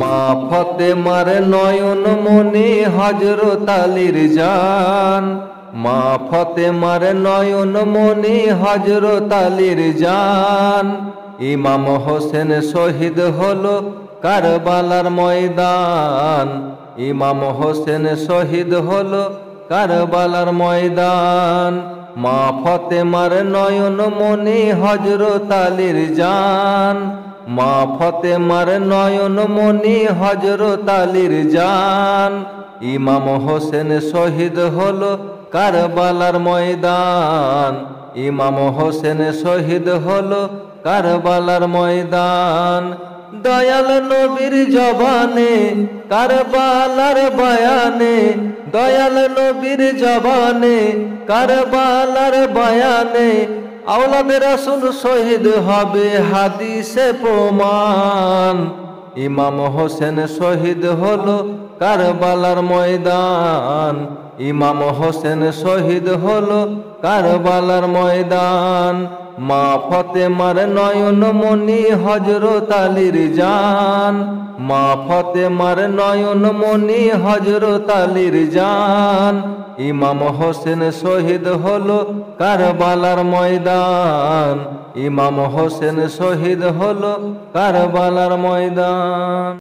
মা ফতেমার নয়ন মনি হযরত আলীর জান, মা ফতেমার নয়ন মনি হযরত আলীর জান। ইমাম হোসেন শহীদ হলো কারবালার ময়দান, ইমাম হোসেন শহীদ হলো কারবালার ময়দান। মা ফতেমার নয়ন মনি হযরত আলীর জান, মা ফতেমার নয়ন মনি হযরত আলীর জান। ইমাম হোসেন শহীদ হলো কারবালার ময়দান, ইমাম হোসেন শহীদ হলো কারবালার ময়দান। দয়াল নবীর জবানে কারবালার বয়ানে, দয়াল নবীর জবানে কারবালার বয়ানে, আওলাদে রাসূল শহীদ হবে হাদিসে প্রমাণ। ইমাম হোসেন শহীদ হলো কারবালার ময়দান, ইমাম হোসেন শহীদ হলো কারবালার ময়দান। মা ফতেমার নয়ন মনি হযরত আলীর জান, মা ফতেমার নয়ন মনি হযরত আলীর জান। ইমাম হোসেন শহীদ হলো কারবালার ময়দান, ইমাম হোসেন শহীদ হলো কারবালার ময়দান।